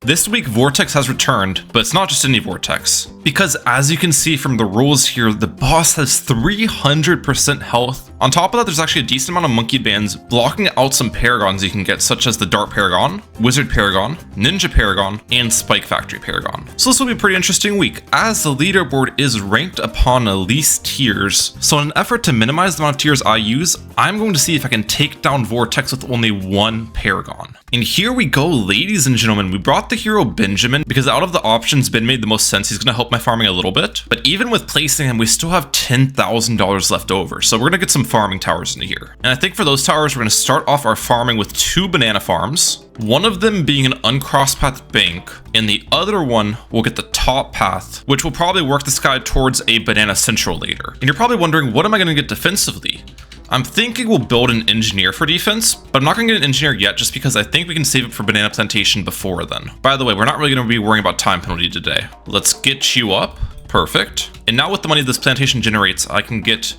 This week, Vortex has returned, but it's not just any Vortex. Because as you can see from the rules here, the boss has 300% health. On top of that, there's actually a decent amount of monkey bands blocking out some Paragons you can get, such as the Dart Paragon, Wizard Paragon, Ninja Paragon, and Spike Factory Paragon. So this will be a pretty interesting week, as the leaderboard is ranked upon least tiers. So in an effort to minimize the amount of tiers I use, I'm going to see if I can take down Vortex with only one Paragon. And here we go, ladies and gentlemen. We brought the hero Benjamin because out of the options, Ben made the most sense. He's going to help my farming a little bit. But even with placing him, we still have $10,000 left over. So we're going to get some farming towers into here. And I think for those towers, we're going to start off our farming with 2 banana farms. One of them being an uncrossed path bank, and the other one will get the top path, which will probably work this guy towards a banana central later. And you're probably wondering, what am I going to get defensively? I'm thinking we'll build an engineer for defense, but I'm not going to get an engineer yet just because I think we can save it for banana plantation before then. By the way, we're not really going to be worrying about time penalty today. Let's get you up. Perfect. And now with the money this plantation generates, I can get,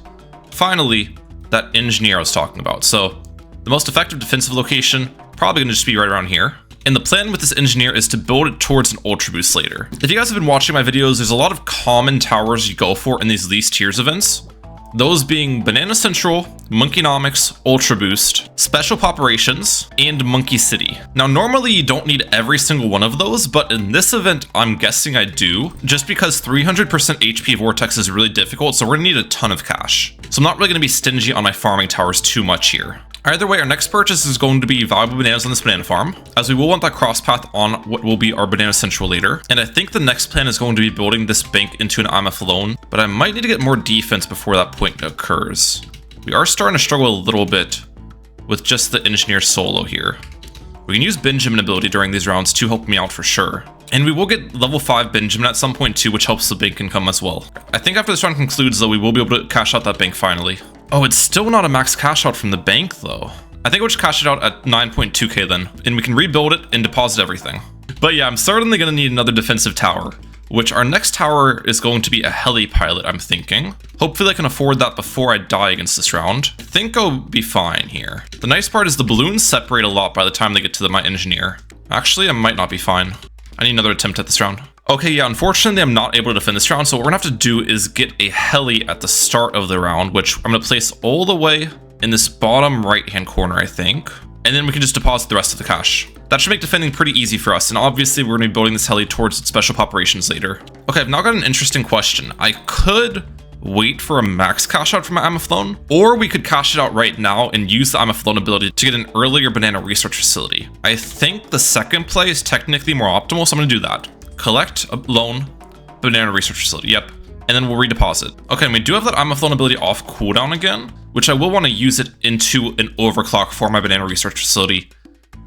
finally, that engineer I was talking about. So the most effective defensive location, probably going to just be right around here. And the plan with this engineer is to build it towards an ultra boost later. If you guys have been watching my videos, there's a lot of common towers you go for in these least tiers events. Those being Banana Central, Monkeynomics, Ultra Boost, Special Poperations, and Monkey City. Now, normally you don't need every single one of those, but in this event, I'm guessing I do, just because 300% HP Vortex is really difficult, so we're gonna need a ton of cash. So I'm not really gonna be stingy on my farming towers too much here. Either way, our next purchase is going to be valuable bananas on this banana farm, as we will want that cross path on what will be our banana central later. And I think the next plan is going to be building this bank into an IMF loan, but I might need to get more defense before that point occurs. We are starting to struggle a little bit with just the engineer solo here. We can use Benjamin ability during these rounds to help me out for sure. And we will get level 5 Benjamin at some point too, which helps the bank income as well. I think after this round concludes though, we will be able to cash out that bank finally. Oh, it's still not a max cash out from the bank though. I think we'll just cash it out at 9.2k then, and we can rebuild it and deposit everything. But yeah, I'm certainly gonna need another defensive tower, which our next tower is going to be a heli pilot, I'm thinking. Hopefully I can afford that before I die against this round. I think I'll be fine here. The nice part is the balloons separate a lot by the time they get to my engineer. Actually, I might not be fine. I need another attempt at this round. Okay, yeah, unfortunately, I'm not able to defend this round, so what we're gonna have to do is get a heli at the start of the round, which I'm gonna place all the way in this bottom right-hand corner, I think. And then we can just deposit the rest of the cash. That should make defending pretty easy for us, and obviously we're gonna be building this heli towards special operations later. Okay, I've now got an interesting question. I could wait for a max cash out from my IMF loan, or we could cash it out right now and use the IMF loan ability to get an earlier banana research facility. I think the second play is technically more optimal, so I'm gonna do that. Collect a loan, banana research facility, yep, and then we'll redeposit. Okay, and we do have that IMF loan ability off cooldown again, which I will want to use it into an overclock for my banana research facility,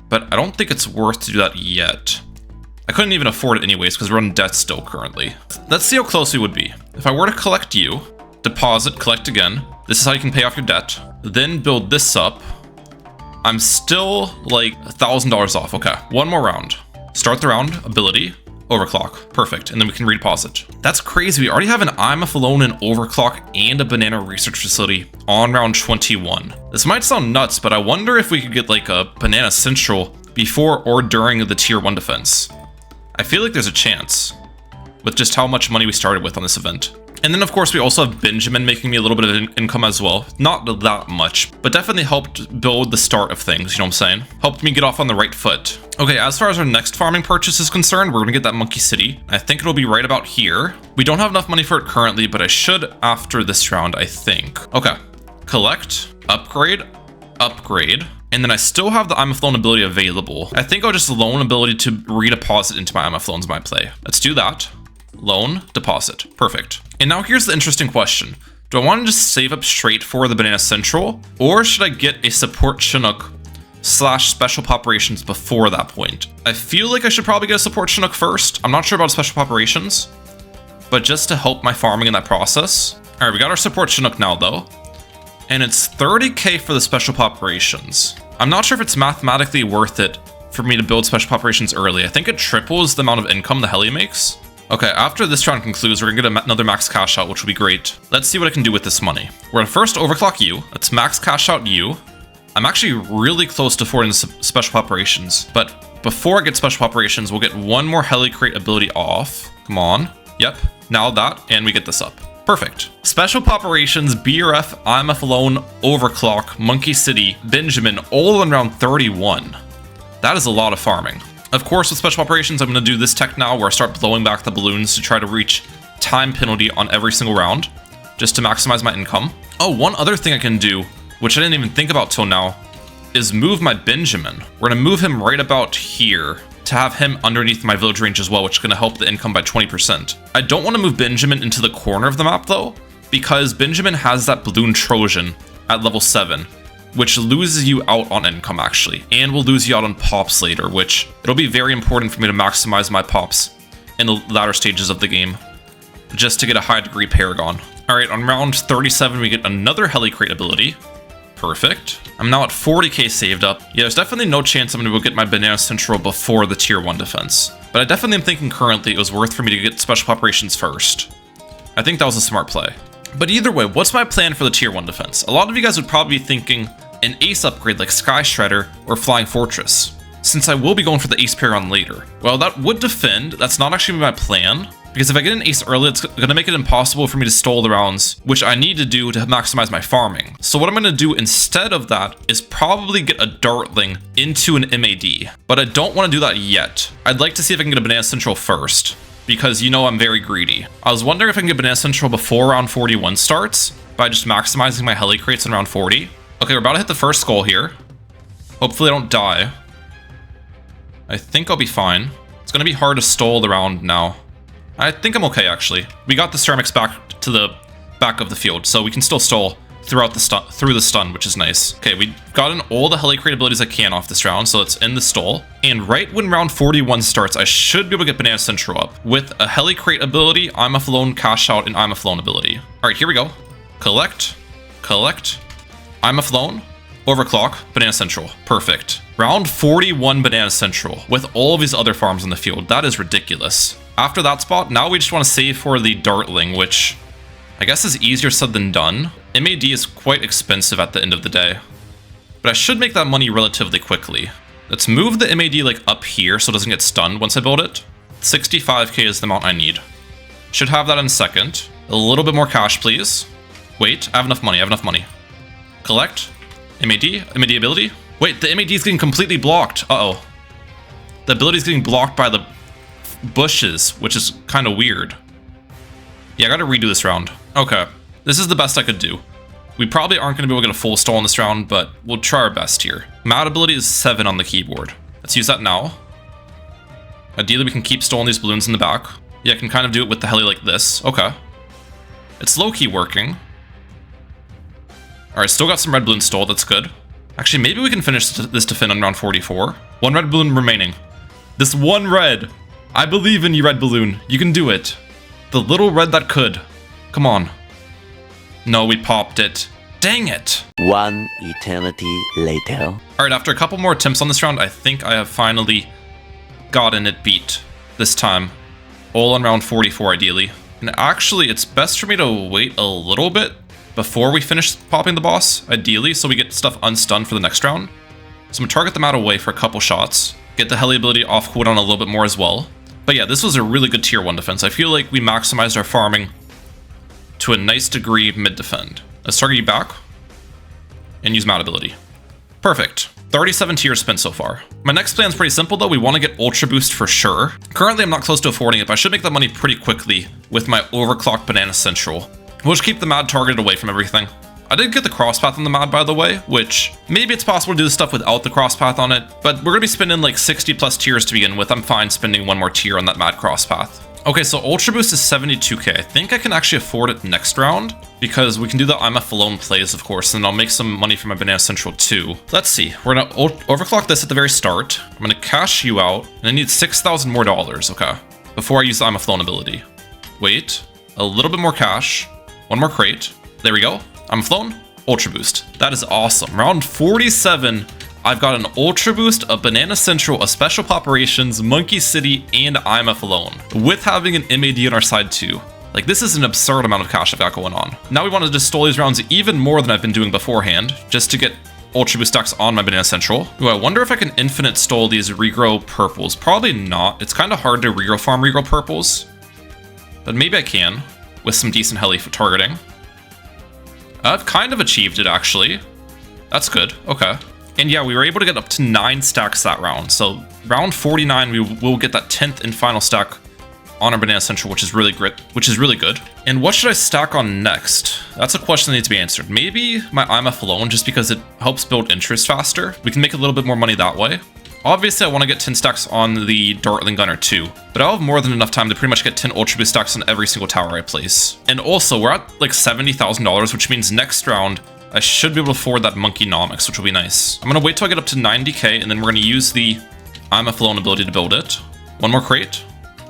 but I don't think it's worth to do that yet. I couldn't even afford it anyways because we're in debt still currently. Let's see how close we would be. If I were to collect you, deposit, collect again, this is how you can pay off your debt, then build this up. I'm still like $1,000 off. Okay, one more round. Start the round, ability, overclock, perfect, and then we can redeposit. That's crazy, we already have an IMF loan, an overclock, and a banana research facility on round 21. This might sound nuts, but I wonder if we could get like a banana central before or during the tier 1 defense. I feel like there's a chance with just how much money we started with on this event. And then of course we also have Benjamin making me a little bit of income as well. Not that much, but definitely helped build the start of things, you know what I'm saying? Helped me get off on the right foot. Okay, as far as our next farming purchase is concerned, we're gonna get that Monkey City. I think it'll be right about here. We don't have enough money for it currently, but I should after this round, I think. Okay, collect, upgrade, upgrade. And then I still have the IMF loan ability available. I think I'll just loan ability to redeposit into my IMF loans my play. Let's do that. Loan, deposit, perfect. And now here's the interesting question. Do I want to just save up straight for the Banana Central, or should I get a support Chinook / special operations before that point? I feel like I should probably get a support Chinook first. I'm not sure about special operations, but just to help my farming in that process. All right, we got our support Chinook now though, and it's 30k for the special operations. I'm not sure if it's mathematically worth it for me to build special operations early. I think it triples the amount of income the heli makes. Okay, after this round concludes, we're gonna get another max cash out, which will be great. Let's see what I can do with this money. We're gonna first overclock you. Let's max cash out you. I'm actually really close to affording the special operations, but before I get special operations, we'll get one more heli crate ability off. Come on. Yep. Now that, and we get this up. Perfect. Special operations, BRF, IMF alone, Overclock, Monkey City, Benjamin, all in round 31. That is a lot of farming. Of course, with special operations, I'm going to do this tech now where I start blowing back the balloons to try to reach time penalty on every single round, just to maximize my income. Oh, one other thing I can do, which I didn't even think about till now, is move my Benjamin. We're going to move him right about here to have him underneath my village range as well, which is going to help the income by 20%. I don't want to move Benjamin into the corner of the map though, because Benjamin has that balloon Trojan at level 7, which loses you out on income actually, and will lose you out on pops later, which it'll be very important for me to maximize my pops in the latter stages of the game, just to get a high degree Paragon. All right, on round 37, we get another heli crate ability. Perfect. I'm now at 40k saved up. Yeah, there's definitely no chance I'm going to go get my Banana Central before the tier 1 defense. But I definitely am thinking currently it was worth for me to get special operations first. I think that was a smart play. But either way, what's my plan for the tier 1 defense? A lot of you guys would probably be thinking an ace upgrade like Sky Shredder or Flying Fortress, since I will be going for the ace Paragon later. Well, that would defend. That's not actually my plan, because if I get an ace early, it's going to make it impossible for me to stall the rounds, which I need to do to maximize my farming. So what I'm going to do instead of that is probably get a Dartling into an MAD, but I don't want to do that yet. I'd like to see if I can get a Banana Central first, because you know I'm very greedy. I was wondering if I can get Banana Central before round 41 starts, by just maximizing my heli crates in round 40. Okay, we're about to hit the first skull here. Hopefully I don't die. I think I'll be fine. It's going to be hard to stall the round now. I think I'm okay, actually. We got the ceramics back to the back of the field, so we can still stall throughout the through the stun, which is nice. Okay, we've gotten all the heli crate abilities I can off this round, so it's in the stall. And right when round 41 starts, I should be able to get Banana Central up with a heli crate ability, IMF alone, cash out, and IMF alone ability. All right, here we go. Collect, collect, IMF alone, Overclock, Banana Central. Perfect. Round 41 Banana Central with all of these other farms in the field. That is ridiculous. After that spot, now we just want to save for the Dartling, which I guess is easier said than done. MAD is quite expensive at the end of the day, but I should make that money relatively quickly. Let's move the MAD like up here so it doesn't get stunned once I build it. 65k is the amount I need. Should have that in a second. A little bit more cash, please. Wait, I have enough money, I have enough money. Collect. MAD ability. Wait, the MAD is getting completely blocked. Uh-oh. The ability is getting blocked by the bushes, which is kind of weird. Yeah, I gotta redo this round. Okay, this is the best I could do. We probably aren't going to be able to get a full stall in this round, but we'll try our best here. Mad ability is 7 on the keyboard. Let's use that now. Ideally, we can keep stalling these balloons in the back. Yeah, I can kind of do it with the heli like this. Okay. It's low-key working. Alright, still got some red balloons stalled. That's good. Actually, maybe we can finish this defend on round 44. One red balloon remaining. This one red. I believe in you, red balloon. You can do it. The little red that could. Come on. No, we popped it. Dang it. One eternity later. Alright, after a couple more attempts on this round, I think I have finally gotten it beat. This time. All on round 44, ideally. And actually, it's best for me to wait a little bit before we finish popping the boss, ideally, so we get stuff unstunned for the next round. So I'm gonna target them out away for a couple shots. Get the heli ability off cooldown a little bit more as well. But yeah, this was a really good tier 1 defense. I feel like we maximized our farming to a nice degree mid-defend. Let's target you back and use mad ability. Perfect. 37 tiers spent so far. My next plan is pretty simple though. We want to get Ultra Boost for sure. Currently, I'm not close to affording it, but I should make that money pretty quickly with my overclocked Banana Central. We'll just keep the mad targeted away from everything. I did get the crosspath on the mad, by the way, which maybe it's possible to do this stuff without the crosspath on it, but we're going to be spending like 60 plus tiers to begin with. I'm fine spending one more tier on that mad crosspath. Okay, so Ultra Boost is 72k. I think I can actually afford it next round because we can do the IMF alone plays, of course, and I'll make some money from my Banana Central too. Let's see. We're going to overclock this at the very start. I'm going to cash you out, and I need $6,000 more, okay, before I use the IMF alone ability. Wait, a little bit more cash. One more crate. There we go. I'm flown. Ultra Boost. That is awesome. Round 47, I've got an Ultra Boost, a Banana Central, a Special Operations, Monkey City, and IMF alone, with having an MAD on our side too. Like, this is an absurd amount of cash I've got going on. Now we want to just stall these rounds even more than I've been doing beforehand, just to get Ultra Boost stacks on my Banana Central. Ooh, I wonder if I can infinite stall these regrow purples. Probably not. It's kind of hard to regrow farm regrow purples. But maybe I can, with some decent heli for targeting. I've kind of achieved it, actually. That's good. Okay. And yeah, we were able to get up to 9 stacks that round. So round 49, we will get that 10th and final stack on our Banana Central, which is really good. And what should I stack on next? That's a question that needs to be answered. Maybe my IMF alone, just because it helps build interest faster. We can make a little bit more money that way. Obviously, I want to get 10 stacks on the Dartling Gunner too, but I'll have more than enough time to pretty much get 10 Ultra Boost stacks on every single tower I place. And also, we're at like $70,000, which means next round, I should be able to afford that Monkeynomics, which will be nice. I'm going to wait till I get up to 90k, and then we're going to use the IMF alone ability to build it. One more crate.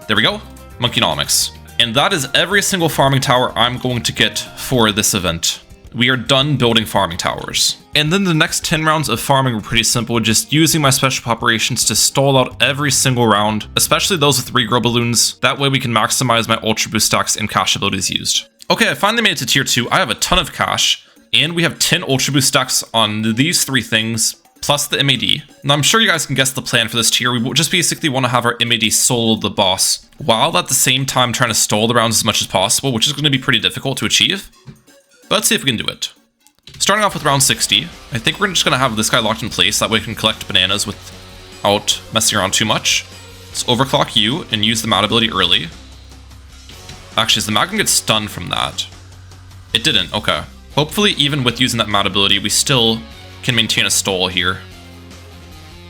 There we go. Monkeynomics. And that is every single farming tower I'm going to get for this event. We are done building farming towers. And then the next 10 rounds of farming were pretty simple, just using my special operations to stall out every single round, especially those with regrow balloons. That way we can maximize my Ultra Boost stacks and cash abilities used. Okay, I finally made it to tier 2. I have a ton of cash, and we have 10 Ultra Boost stacks on these 3 things, plus the MAD. Now I'm sure you guys can guess the plan for this tier. We will just basically want to have our MAD solo the boss, while at the same time trying to stall the rounds as much as possible, which is going to be pretty difficult to achieve. But let's see if we can do it. Starting off with round 60, I think we're just going to have this guy locked in place, that way we can collect bananas without messing around too much. Let's overclock you and use the MAD ability early. Actually, is the MAD going to get stunned from that? It didn't, okay. Hopefully, even with using that MAD ability, we still can maintain a stall here.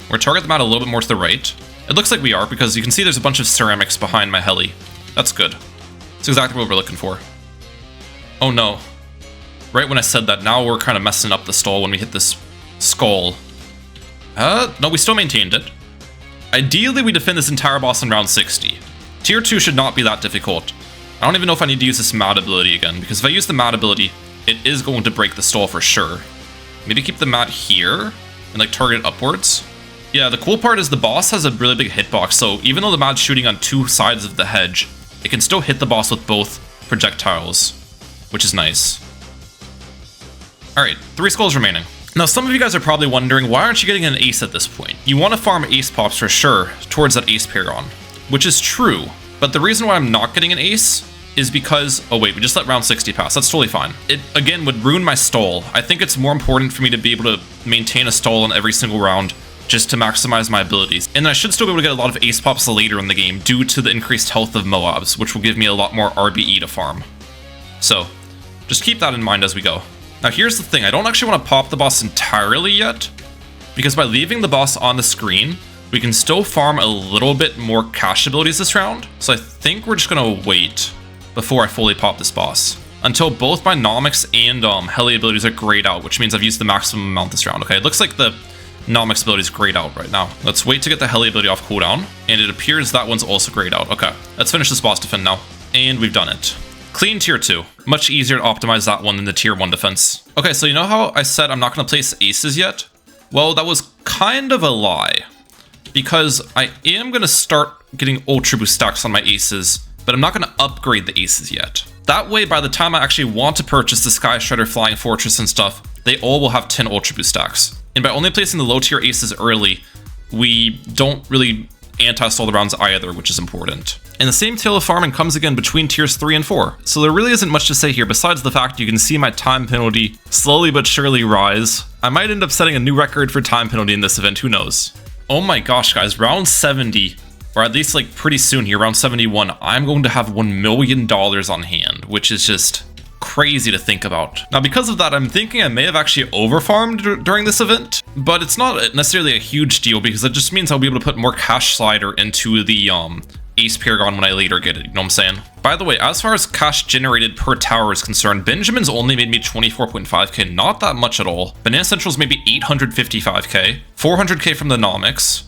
We're going to target the MAD a little bit more to the right. It looks like we are, because you can see there's a bunch of ceramics behind my heli. That's good. That's exactly what we're looking for. Oh no. Right when I said that, now we're kind of messing up the stall when we hit this skull. No, we still maintained it. Ideally, we defend this entire boss in round 60. Tier 2 should not be that difficult. I don't even know if I need to use this MAD ability again, because if I use the MAD ability, it is going to break the stall for sure. Maybe keep the MAD here, and like target it upwards. Yeah, the cool part is the boss has a really big hitbox, so even though the MAD's shooting on 2 sides of the hedge, it can still hit the boss with both projectiles, which is nice. Alright, 3 skulls remaining. Now, some of you guys are probably wondering, why aren't you getting an ace at this point? You want to farm ace pops for sure towards that ace Paragon, which is true, but the reason why I'm not getting an ace is because, oh wait, we just let round 60 pass, that's totally fine. It, again, would ruin my stall. I think it's more important for me to be able to maintain a stall on every single round, just to maximize my abilities. And I should still be able to get a lot of ace pops later in the game due to the increased health of Moabs, which will give me a lot more RBE to farm. So, just keep that in mind as we go. Now here's the thing, I don't actually want to pop the boss entirely yet, because by leaving the boss on the screen, we can still farm a little bit more cash abilities this round. So I think we're just going to wait before I fully pop this boss, until both my Nomics and heli abilities are grayed out, which means I've used the maximum amount this round. Okay, it looks like the Nomics ability is grayed out right now. Let's wait to get the heli ability off cooldown, and it appears that one's also grayed out. Okay, let's finish this boss defend now, and we've done it. Clean tier 2. Much easier to optimize that one than the tier 1 defense. Okay, so you know how I said I'm not going to place aces yet? Well, that was kind of a lie, because I am going to start getting Ultra Boost stacks on my aces, but I'm not going to upgrade the aces yet. That way, by the time I actually want to purchase the Sky Shredder, Flying Fortress, and stuff, they all will have 10 Ultra Boost stacks. And by only placing the low tier aces early, we don't really anti-stall the rounds either, which is important. And the same tale of farming comes again between tiers 3 and 4. So there really isn't much to say here besides the fact you can see my time penalty slowly but surely rise. I might end up setting a new record for time penalty in this event, who knows? Oh my gosh, guys, round 70, or at least like pretty soon here, round 71, I'm going to have $1 million on hand, which is just crazy to think about. Now, because of that, I'm thinking I may have actually overfarmed during this event, but it's not necessarily a huge deal because it just means I'll be able to put more cash slider into the Ace Paragon when I later get it, you know what I'm saying? By the way, as far as cash generated per tower is concerned, Benjamin's only made me 24.5k, not that much at all. Banana Central's maybe 855k, 400k from the Nomics,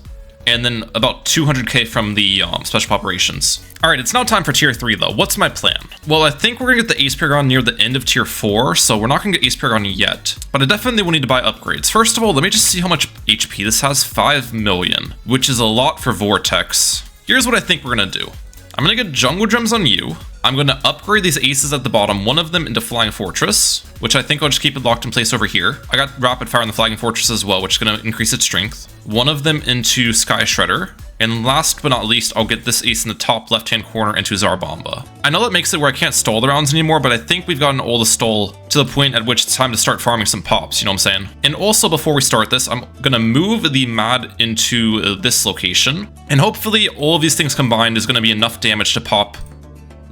and then about 200k from the special operations. Alright, it's now time for tier 3 though. What's my plan? Well, I think we're gonna get the Ace Paragon near the end of tier 4, so we're not gonna get Ace Paragon yet. But I definitely will need to buy upgrades. First of all, let me just see how much HP this has. 5 million, which is a lot for Vortex. Here's what I think we're gonna do. I'm gonna get jungle gems on you. I'm gonna upgrade these aces at the bottom, one of them into Flying Fortress, which I think I'll just keep it locked in place over here. I got Rapid Fire in the Flying Fortress as well, which is gonna increase its strength. One of them into Sky Shredder. And last but not least, I'll get this ace in the top left-hand corner into Zarbomba. I know that makes it where I can't stall the rounds anymore, but I think we've gotten all the stall to the point at which it's time to start farming some pops, you know what I'm saying? And also, before we start this, I'm gonna move the Mad into this location. And hopefully, all of these things combined is gonna be enough damage to pop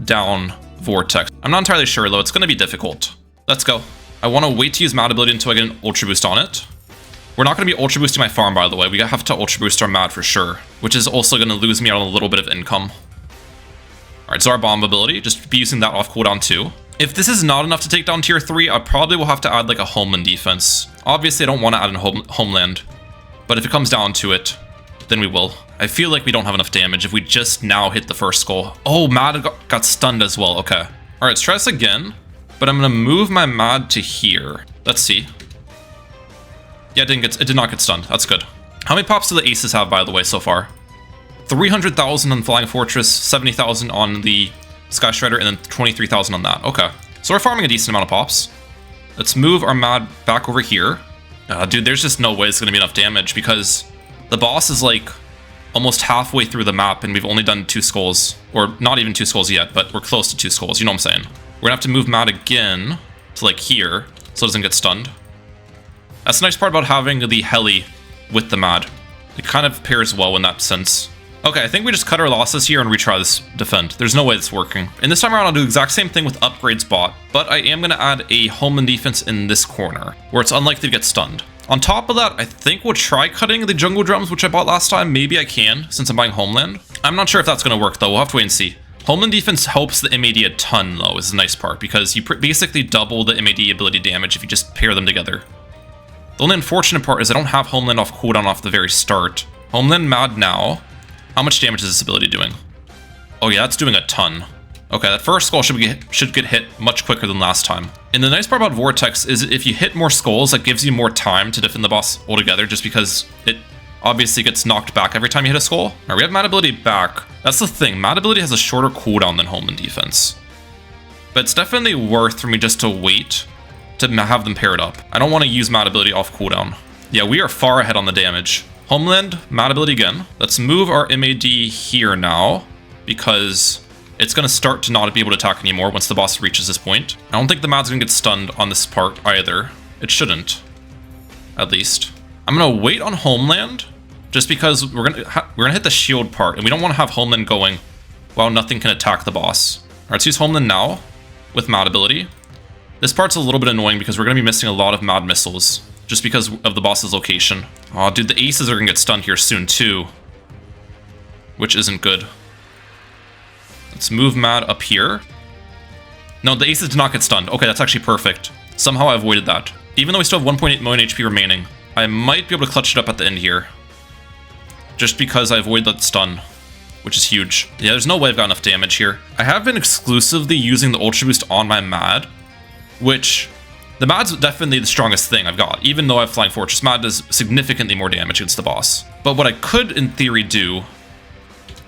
down Vortex. I'm not entirely sure, though. It's gonna be difficult. Let's go. I wanna wait to use Mad ability until I get an Ultra Boost on it. We're not going to be Ultra Boosting my farm, by the way. We have to Ultra Boost our Mad for sure, which is also going to lose me out on a little bit of income. Alright, Zarbomb ability. Just be using that off cooldown too. If this is not enough to take down tier 3, I probably will have to add like a Homeland defense. Obviously, I don't want to add a Homeland, but if it comes down to it, then we will. I feel like we don't have enough damage if we just now hit the first skull. Oh, Mad got stunned as well. Okay. Alright, let's try this again, but I'm going to move my Mad to here. Let's see. Yeah, it did not get stunned. That's good. How many pops do the aces have, by the way, so far? 300,000 on Flying Fortress, 70,000 on the Sky Shredder, and then 23,000 on that. Okay. So we're farming a decent amount of pops. Let's move our Mad back over here. Dude, there's just no way it's going to be enough damage because the boss is like almost halfway through the map and we've only done 2 skulls. Or not even 2 skulls yet, but we're close to 2 skulls. You know what I'm saying? We're going to have to move Mad again to like here so it doesn't get stunned. That's the nice part about having the heli with the Mad. It kind of pairs well in that sense. Okay, I think we just cut our losses here and retry this defend. There's no way it's working. And this time around, I'll do the exact same thing with upgrades bot, but I am going to add a Homeland defense in this corner, where it's unlikely to get stunned. On top of that, I think we'll try cutting the jungle drums, which I bought last time. Maybe I can, since I'm buying Homeland. I'm not sure if that's going to work, though. We'll have to wait and see. Homeland defense helps the MAD a ton, though, is the nice part, because you basically double the MAD ability damage if you just pair them together. The only unfortunate part is I don't have Homeland off cooldown off the very start. Homeland Mad now. How much damage is this ability doing? Oh yeah, that's doing a ton. Okay, that first skull should get hit much quicker than last time. And the nice part about Vortex is if you hit more skulls, that gives you more time to defend the boss altogether, just because it obviously gets knocked back every time you hit a skull. Alright, we have Mad ability back. That's the thing, Mad ability has a shorter cooldown than Homeland defense. But it's definitely worth for me just to wait to have them paired up. I don't want to use Mad ability off cooldown. Yeah, we are far ahead on the damage. Homeland, Mad ability again. Let's move our MAD here now, because it's going to start to not be able to attack anymore once the boss reaches this point. I don't think the Mad's going to get stunned on this part either. It shouldn't, at least. I'm going to wait on Homeland, just because we're going to hit the shield part, and we don't want to have Homeland going while nothing can attack the boss. Alright, let's use Homeland now with Mad ability. This part's a little bit annoying because we're going to be missing a lot of Mad missiles just because of the boss's location. Oh, dude, the aces are going to get stunned here soon too, which isn't good. Let's move Mad up here. No, the aces did not get stunned. Okay, that's actually perfect. Somehow I avoided that. Even though we still have 1.8 million HP remaining, I might be able to clutch it up at the end here, just because I avoided that stun, which is huge. Yeah, there's no way I've got enough damage here. I have been exclusively using the Ultra Boost on my Mad, which the Mad's definitely the strongest thing I've got. Even though I have Flying Fortress, Mad does significantly more damage against the boss. But what I could, in theory, do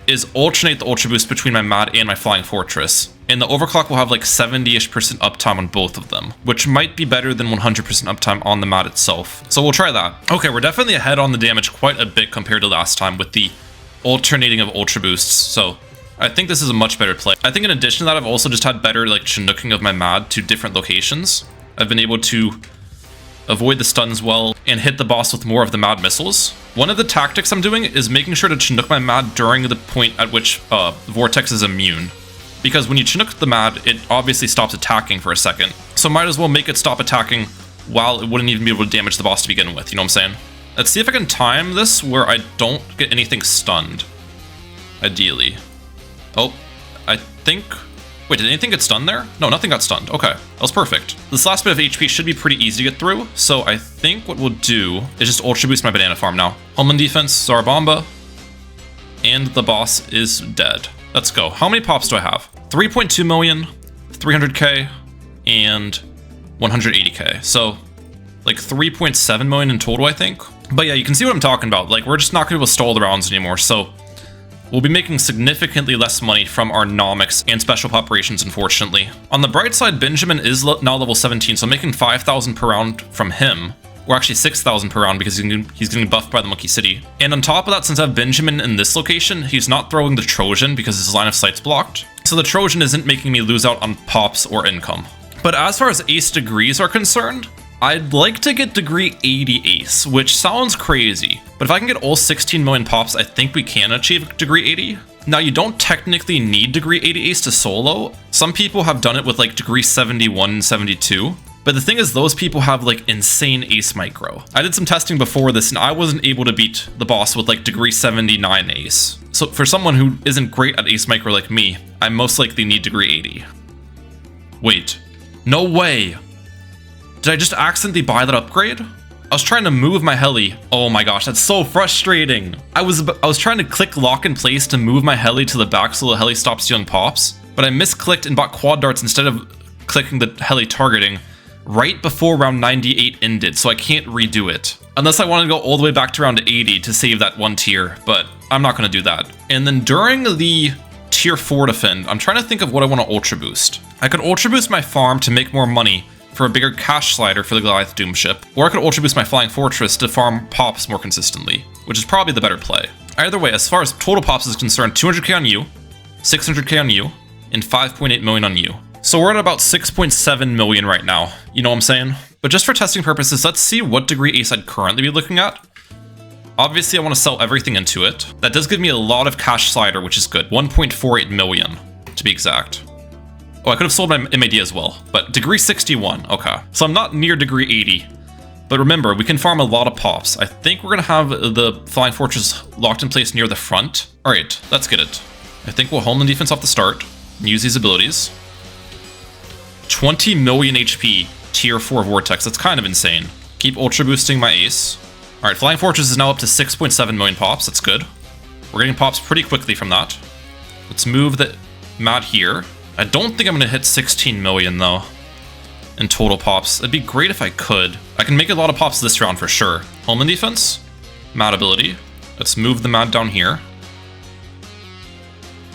is alternate the Ultra Boost between my Mad and my Flying Fortress. And the Overclock will have like 70-ish% uptime on both of them, which might be better than 100% uptime on the Mad itself. So we'll try that. Okay, we're definitely ahead on the damage quite a bit compared to last time with the alternating of Ultra Boosts. So I think this is a much better play. I think in addition to that, I've also just had better like Chinooking of my Mad to different locations. I've been able to avoid the stuns well and hit the boss with more of the Mad missiles. One of the tactics I'm doing is making sure to Chinook my Mad during the point at which Vortex is immune. Because when you Chinook the Mad, it obviously stops attacking for a second. So might as well make it stop attacking while it wouldn't even be able to damage the boss to begin with, you know what I'm saying? Let's see if I can time this where I don't get anything stunned. Ideally. Oh, I think... Wait, did anything get stunned there? No, nothing got stunned. Okay, that was perfect. This last bit of HP should be pretty easy to get through, so I think what we'll do is just Ultra Boost my banana farm now. Homeland defense, Zarbomba, and the boss is dead. Let's go. How many pops do I have? 3.2 million, 300k, and 180k. So, like 3.7 million in total, I think. But yeah, you can see what I'm talking about. Like, we're just not going to be able to stall the rounds anymore, so we'll be making significantly less money from our nomics and special operations, unfortunately. On the bright side, Benjamin is now level 17, so I'm making 5,000 per round from him. Or actually 6,000 per round because he's getting buffed by the Monkey City. And on top of that, since I have Benjamin in this location, he's not throwing the Trojan because his line of sight's blocked. So the Trojan isn't making me lose out on pops or income. But as far as ace degrees are concerned, I'd like to get degree 80 ace, which sounds crazy. But if I can get all 16 million pops, I think we can achieve degree 80. Now, you don't technically need degree 80 ace to solo. Some people have done it with like degree 71 and 72. But the thing is, those people have like insane ace micro. I did some testing before this and I wasn't able to beat the boss with like degree 79 ace. So for someone who isn't great at ace micro like me, I most likely need degree 80. Wait, no way. Did I just accidentally buy that upgrade? I was trying to move my heli. Oh my gosh, that's so frustrating. I was trying to click lock in place to move my heli to the back so the heli stops stealing pops, but I misclicked and bought quad darts instead of clicking the heli targeting right before round 98 ended, so I can't redo it. Unless I want to go all the way back to round 80 to save that one tier, but I'm not going to do that. And then during the tier 4 defend, I'm trying to think of what I want to ultra boost. I could ultra boost my farm to make more money for a bigger cash slider for the Goliath Doom ship, or I could ultra boost my flying fortress to farm pops more consistently, which is probably the better play. Either way, as far as total pops is concerned, 200k on you, 600k on you, and 5.8 million on you. So we're at about 6.7 million right now, you know what I'm saying? But just for testing purposes, let's see what degree ace I'd currently be looking at. Obviously, I want to sell everything into it. That does give me a lot of cash slider, which is good. 1.48 million, to be exact. Oh, I could have sold my MAD as well, but degree 61, okay. So I'm not near degree 80. But remember, we can farm a lot of pops. I think we're gonna have the Flying Fortress locked in place near the front. All right, let's get it. I think we'll home the defense off the start and use these abilities. 20 million HP, tier 4 vortex, that's kind of insane. Keep ultra boosting my ace. All right, Flying Fortress is now up to 6.7 million pops, that's good. We're getting pops pretty quickly from that. Let's move the mat here. I don't think I'm gonna hit 16 million though in total pops. It'd be great if I could. I can make a lot of pops this round for sure. Home and defense, mat ability. Let's move the mat down here.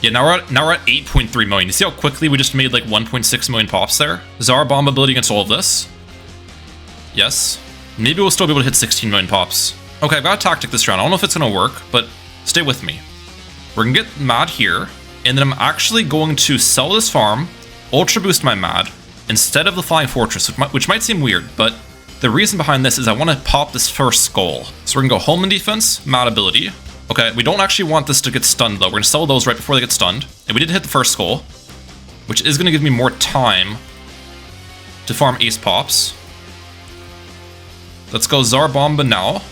Yeah, now we're at 8.3 million. You see how quickly we just made like 1.6 million pops there? Zara bomb ability against all of this. Yes. Maybe we'll still be able to hit 16 million pops. Okay, I've got a tactic this round. I don't know if it's gonna work, but stay with me. We're gonna get mad here, and then I'm actually going to sell this farm, ultra boost my mad, instead of the Flying Fortress, which might seem weird, but the reason behind this is I want to pop this first skull. So we're gonna go home and defense, mad ability. Okay, we don't actually want this to get stunned though. We're gonna sell those right before they get stunned. And we did hit the first skull, which is gonna give me more time to farm ace pops. Let's go Tsar Bomba now.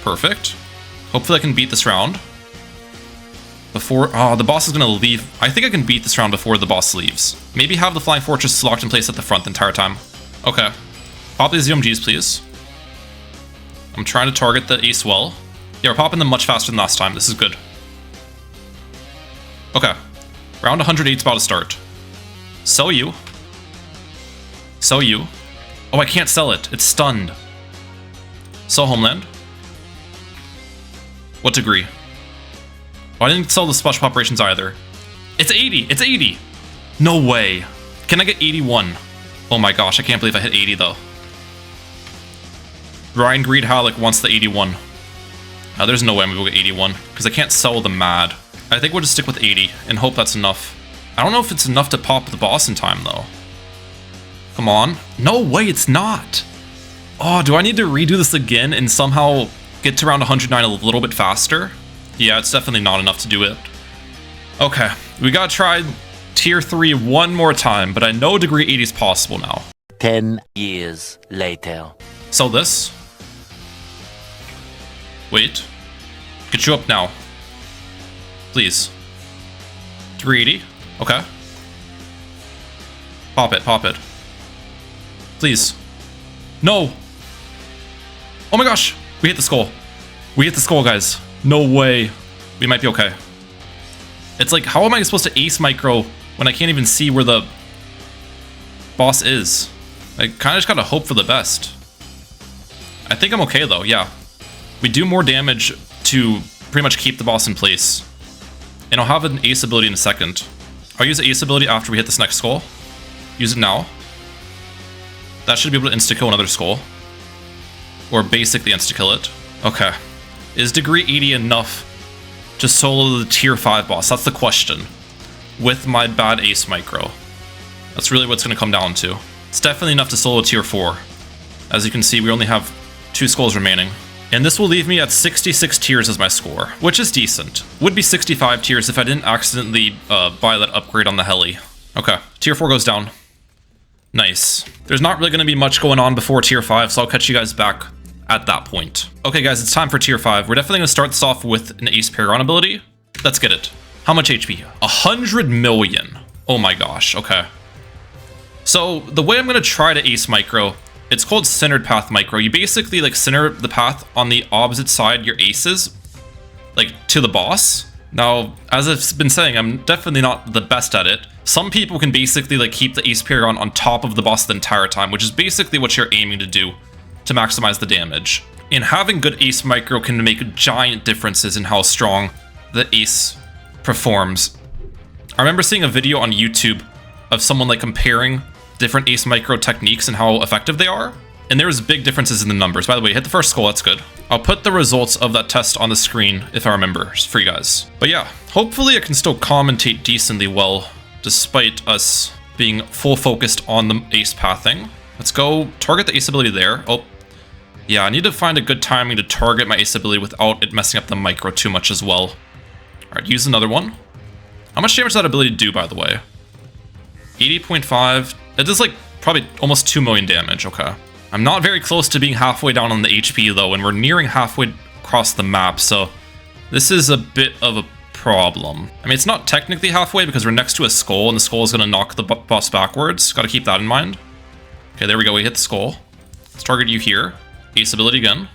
Perfect. Hopefully I can beat this round. Before, the boss is gonna leave. I think I can beat this round before the boss leaves. Maybe have the Flying Fortress locked in place at the front the entire time. Okay. Pop these UMGs, please. I'm trying to target the ace well. Yeah, we're popping them much faster than last time. This is good. Okay. Round 108's about to start. Sell you. Sell you. Oh, I can't sell it. It's stunned. Sell Homeland. What degree? Oh, I didn't sell the special operations either. It's 80. It's 80. No way. Can I get 81? Oh my gosh, I can't believe I hit 80 though. Ryan Greed Halleck wants the 81. There's no way I'm gonna go get 81, because I can't sell the mad. I think we'll just stick with 80 and hope that's enough. I don't know if it's enough to pop the boss in time though. Come on. No way, it's not. Oh, do I need to redo this again and somehow get to round 109 a little bit faster? Yeah, it's definitely not enough to do it. Okay, we gotta try tier 3 one more time, but I know degree 80 is possible now. 10 years later. Sell this. Wait. Get you up now. Please. 380. Okay. Pop it, pop it. Please. No! Oh my gosh! We hit the skull. We hit the skull, guys. No way. We might be okay. It's like, how am I supposed to ace micro when I can't even see where the boss is? I kind of just gotta hope for the best. I think I'm okay though, yeah. We do more damage to pretty much keep the boss in place. And I'll have an ace ability in a second. I'll use the ace ability after we hit this next skull. Use it now. That should be able to insta-kill another skull. Or basically insta-kill it. Okay. Is degree 80 enough to solo the tier 5 boss? That's the question. With my bad ace micro. That's really what it's going to come down to. It's definitely enough to solo tier 4. As you can see, we only have 2 skulls remaining. And this will leave me at 66 tiers as my score, which is decent. Would be 65 tiers if I didn't accidentally buy that upgrade on the heli. Okay, tier 4 goes down. Nice. There's not really going to be much going on before tier 5, so I'll catch you guys back at that point. Okay guys, it's time for tier 5. We're definitely going to start this off with an ace Paragon ability. Let's get it. How much HP? 100 million. Oh my gosh, okay. So the way I'm going to try to ace micro, it's called centered path micro. You basically like center the path on the opposite side your aces, like to the boss. Now, as I've been saying, I'm definitely not the best at it. Some people can basically like keep the ace Paragon on top of the boss the entire time, which is basically what you're aiming to do to maximize the damage. And having good ace micro can make giant differences in how strong the ace performs. I remember seeing a video on YouTube of someone like comparing different ace micro techniques and how effective they are. And there's big differences in the numbers. By the way, hit the first skull, that's good. I'll put the results of that test on the screen if I remember for you guys. But yeah, hopefully I can still commentate decently well despite us being full focused on the ace pathing. Let's go target the ace ability there. Oh, yeah, I need to find a good timing to target my ace ability without it messing up the micro too much as well. All right, use another one. How much damage does that ability do, by the way? 80.5. It does like probably almost 2 million damage, okay. I'm not very close to being halfway down on the HP though, and we're nearing halfway across the map, so this is a bit of a problem. I mean, it's not technically halfway because we're next to a skull, and the skull is going to knock the boss backwards. Got to keep that in mind. Okay, there we go. We hit the skull. Let's target you here. Ace ability again.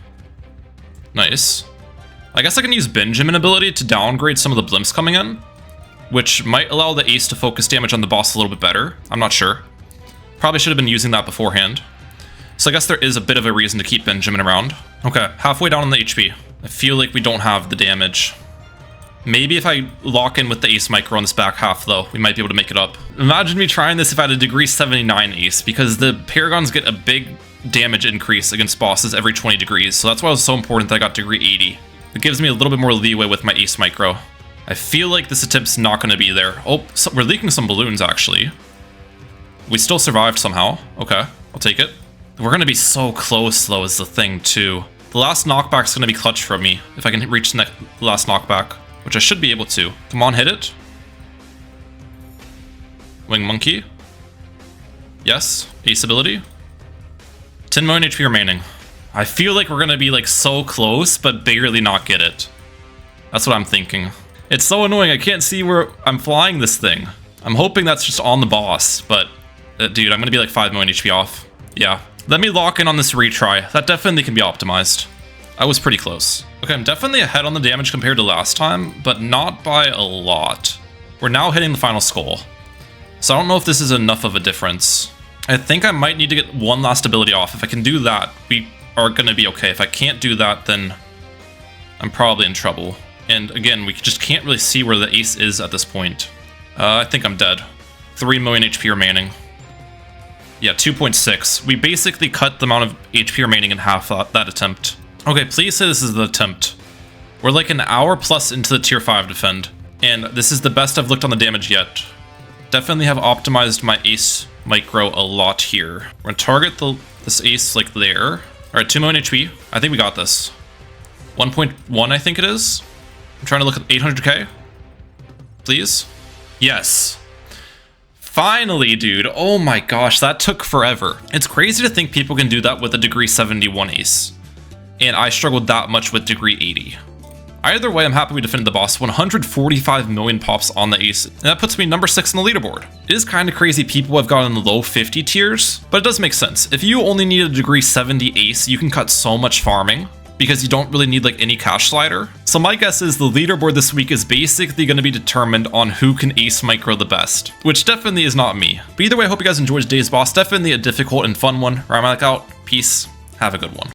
Nice. I guess I can use Benjamin ability to downgrade some of the blimps coming in, which might allow the ace to focus damage on the boss a little bit better. I'm not sure. Probably should have been using that beforehand. So I guess there is a bit of a reason to keep Benjamin around. Okay, halfway down on the HP. I feel like we don't have the damage. Maybe if I lock in with the ace micro on this back half though, we might be able to make it up. Imagine me trying this if I had a degree 79 ace, because the Paragons get a big damage increase against bosses every 20 degrees. So that's why it was so important that I got degree 80. It gives me a little bit more leeway with my ace micro. I feel like this attempt's not going to be there. Oh, so we're leaking some balloons actually. We still survived somehow. Okay, I'll take it. We're going to be so close though is the thing too. The last knockback's going to be clutch for me if I can reach the last knockback, which I should be able to. Come on, hit it. Wing monkey. Yes, ace ability. 10 million HP remaining. I feel like we're going to be like so close, but barely not get it. That's what I'm thinking. It's so annoying. I can't see where I'm flying this thing. I'm hoping that's just on the boss, but dude, I'm going to be like 5 million HP off. Yeah. Let me lock in on this retry. That definitely can be optimized. I was pretty close. Okay, I'm definitely ahead on the damage compared to last time, but not by a lot. We're now hitting the final skull. So I don't know if this is enough of a difference. I think I might need to get one last ability off. If I can do that, we are going to be okay. If I can't do that, then I'm probably in trouble. And again, we just can't really see where the ace is at this point. I think I'm dead. 3 million HP remaining. Yeah, 2.6. We basically cut the amount of HP remaining in half that attempt. Okay, please say this is the attempt. We're like an hour plus into the tier 5 defend, and this is the best I've looked on the damage yet. Definitely have optimized my ace micro a lot here. We're gonna target this ace like there. All right, 2 million HP. I think we got this. 1.1, I think it is. I'm trying to look at 800k. Please. Yes. Finally, dude. Oh my gosh, that took forever. It's crazy to think people can do that with a degree 71 ace. And I struggled that much with degree 80. Either way, I'm happy we defended the boss. 145 million pops on the ace, and that puts me number 6 on the leaderboard. It is kind of crazy people have gotten the low 50 tiers, but it does make sense. If you only need a degree 70 ace, you can cut so much farming, because you don't really need like any cash slider. So my guess is the leaderboard this week is basically going to be determined on who can ace micro the best, which definitely is not me. But either way, I hope you guys enjoyed today's boss. Definitely a difficult and fun one. Rhyme out. Peace. Have a good one.